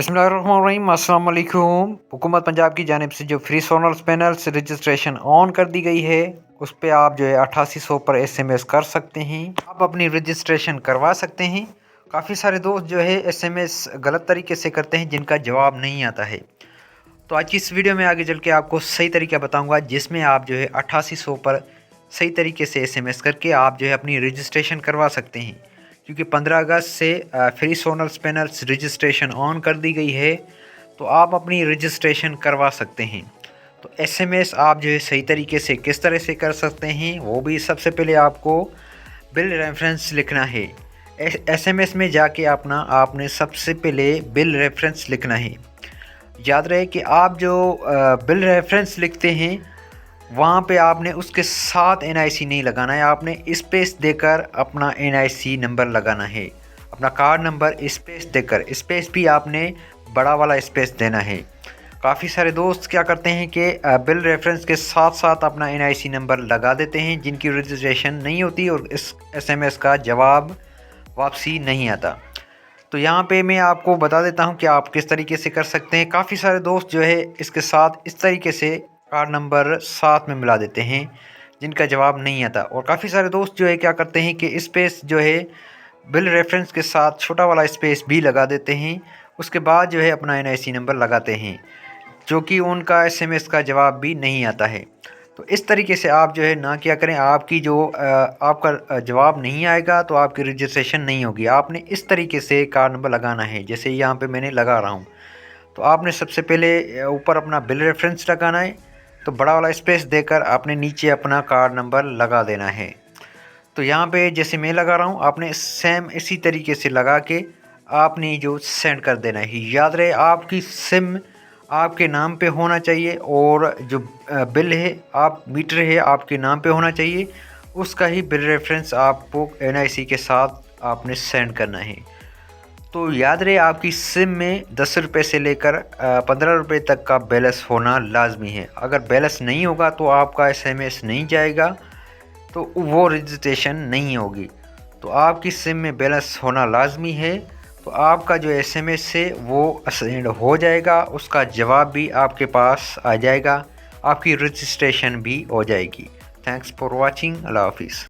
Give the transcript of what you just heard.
बिस्मिल्लाहिर्रहमानिर्रहीम। अस्सलाम वालेकुम। हुकूमत पंजाब की जानिब से जो free solar panels registration on कर दी गई है, उस पर आप जो है 8800 पर SMS कर सकते हैं। आप अपनी रजिस्ट्रेशन करवा सकते हैं। काफ़ी सारे दोस्त जो है SMS गलत तरीके से करते हैं, जिनका जवाब नहीं आता है। तो आज की इस वीडियो में आगे चल के आपको सही तरीका बताऊँगा, जिसमें आप जो है 8800 पर सही तरीके से SMS करके आप जो है अपनी रजिस्ट्रेशन करवा सकते हैं। क्योंकि 15 अगस्त से free solar panels registration on कर दी गई है, तो आप अपनी रजिस्ट्रेशन करवा सकते हैं। तो SMS आप जो है सही तरीके से किस तरह से कर सकते हैं, वो भी सबसे पहले आपको बिल रेफरेंस लिखना है। SMS में जाके आपने सबसे पहले बिल रेफरेंस लिखना है। याद रहे कि आप जो बिल रेफरेंस लिखते हैं, वहाँ पे आपने उसके साथ NIC नहीं लगाना है, आपने स्पेस देकर अपना NIC नंबर लगाना है। अपना कार्ड नंबर स्पेस देकर, स्पेस भी आपने बड़ा वाला स्पेस देना है। काफ़ी सारे दोस्त क्या करते हैं कि बिल रेफरेंस के साथ साथ अपना NIC नंबर लगा देते हैं, जिनकी रजिस्ट्रेशन नहीं होती और इस SMS का जवाब वापसी नहीं आता। तो यहाँ पे मैं आपको बता देता हूँ कि आप किस तरीके से कर सकते हैं। काफ़ी सारे दोस्त जो है इसके साथ इस तरीके से कार्ड नंबर साथ में मिला देते हैं, जिनका जवाब नहीं आता। और काफ़ी सारे दोस्त जो है क्या करते हैं कि स्पेस जो है बिल रेफरेंस के साथ छोटा वाला स्पेस भी लगा देते हैं, उसके बाद जो है अपना NIC नंबर लगाते हैं, जो कि उनका SMS का जवाब भी नहीं आता है। तो इस तरीके से आप जो है ना क्या करें, आपकी जो आपका जवाब नहीं आएगा तो आपकी रजिस्ट्रेशन नहीं होगी। आपने इस तरीके से कार्ड नंबर लगाना है, जैसे यहाँ पे मैंने लगा रहा हूँ। तो आपने सबसे पहले ऊपर अपना बिल रेफरेंस लगाना है, तो बड़ा वाला स्पेस देकर आपने नीचे अपना कार्ड नंबर लगा देना है। तो यहाँ पे जैसे मैं लगा रहा हूँ, आपने सेम इसी तरीके से लगा के आपने जो सेंड कर देना है। याद रहे आपकी सिम आपके नाम पे होना चाहिए और जो बिल है आप मीटर है आपके नाम पे होना चाहिए, उसका ही बिल रेफरेंस आपको NIC के साथ आपने सेंड करना है। तो याद रहे आपकी सिम में 10 रुपये से लेकर 15 रुपये तक का बैलेंस होना लाजमी है। अगर बैलेंस नहीं होगा तो आपका SMS नहीं जाएगा, तो वो रजिस्ट्रेशन नहीं होगी। तो आपकी सिम में बैलेंस होना लाजमी है, तो आपका जो SMS है वो सेंड हो जाएगा, उसका जवाब भी आपके पास आ जाएगा, आपकी रजिस्ट्रेशन भी हो जाएगी। Thanks for watching. अल्लाह हाफिज़।